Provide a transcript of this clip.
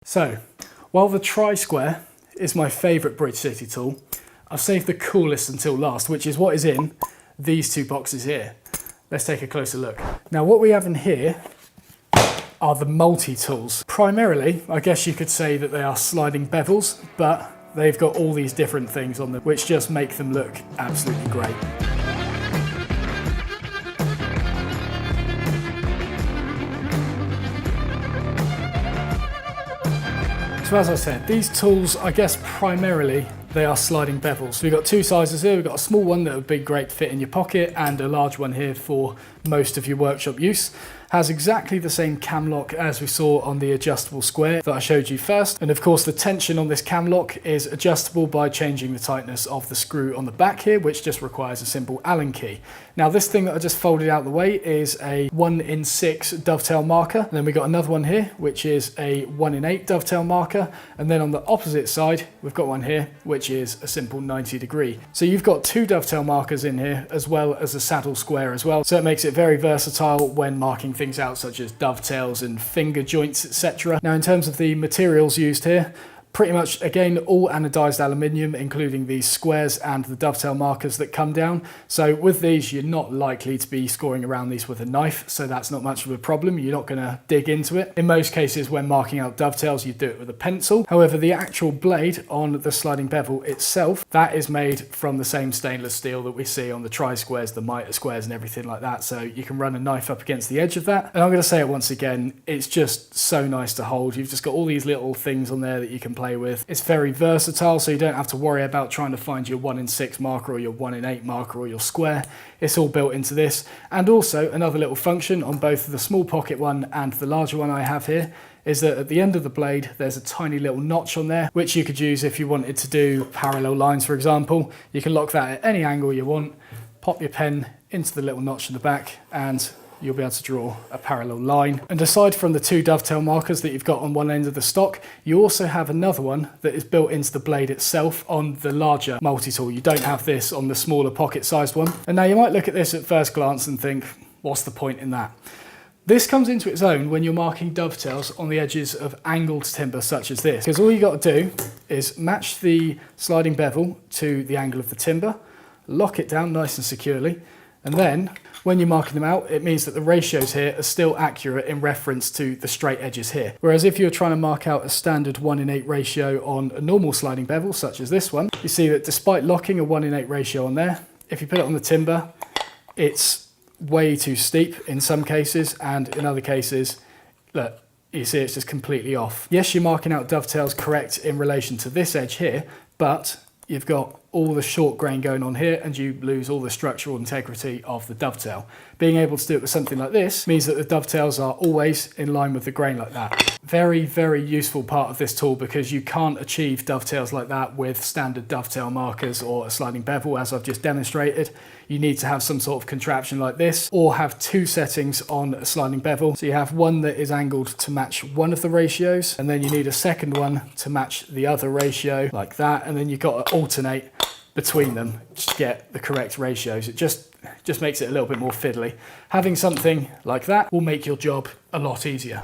So, while the tri-square is my favourite Bridge City tool, I've saved the coolest until last, which is what is in these two boxes here. Let's take a closer look. Now what we have in here are the multi-tools. Primarily, I guess you could say that they are sliding bevels, but they've got all these different things on them, which just make them look absolutely great. So as I said, these tools, I guess primarily they are sliding bevels. We've got two sizes here. We've got a small one that would be great to fit in your pocket and a large one here for most of your workshop use. Has exactly the same cam lock as we saw on the adjustable square that I showed you first. And of course the tension on this cam lock is adjustable by changing the tightness of the screw on the back here, which just requires a simple Allen key. Now this thing that I just folded out the way is a 1-in-6 dovetail marker. And then we've got another one here, which is a 1-in-8 dovetail marker. And then on the opposite side, we've got one here, which is a simple 90°. So you've got two dovetail markers in here, as well as a saddle square as well. So it makes it very versatile when marking things out such as dovetails and finger joints, etc. Now in terms of the materials used here, pretty much again all anodized aluminium, including these squares and the dovetail markers that come down. So with these you're not likely to be scoring around these with a knife, so that's not much of a problem. You're not going to dig into it. In most cases when marking out dovetails you do it with a pencil. However, the actual blade on the sliding bevel itself, that is made from the same stainless steel that we see on the tri-squares, the mitre squares and everything like that, so you can run a knife up against the edge of that. And I'm going to say it once again, it's just so nice to hold. You've just got all these little things on there that you can play with. It's very versatile, so you don't have to worry about trying to find your 1-in-6 marker or your 1-in-8 marker or your square. It's all built into this. And also another little function on both the small pocket one and the larger one I have here is that at the end of the blade there's a tiny little notch on there, which you could use if you wanted to do parallel lines, for example. You can lock that at any angle you want, pop your pen into the little notch in the back, and you'll be able to draw a parallel line. And aside from the two dovetail markers that you've got on one end of the stock, you also have another one that is built into the blade itself on the larger multi-tool. You don't have this on the smaller pocket-sized one. And now you might look at this at first glance and think, what's the point in that? This comes into its own when you're marking dovetails on the edges of angled timber such as this, because all you got to do is match the sliding bevel to the angle of the timber, lock it down nice and securely, and then when you're marking them out, it means that the ratios here are still accurate in reference to the straight edges here. Whereas if you're trying to mark out a standard 1-in-8 ratio on a normal sliding bevel, such as this one, you see that despite locking a 1-in-8 ratio on there, if you put it on the timber, it's way too steep in some cases, and in other cases, look, you see it's just completely off. Yes, you're marking out dovetails correct in relation to this edge here, but you've got all the short grain going on here and you lose all the structural integrity of the dovetail. Being able to do it with something like this means that the dovetails are always in line with the grain like that. Very, very useful part of this tool, because you can't achieve dovetails like that with standard dovetail markers or a sliding bevel, as I've just demonstrated. You need to have some sort of contraption like this, or have two settings on a sliding bevel. So you have one that is angled to match one of the ratios, and then you need a second one to match the other ratio like that, and then you've got to alternate between them to get the correct ratios. It just makes it a little bit more fiddly. Having something like that will make your job a lot easier.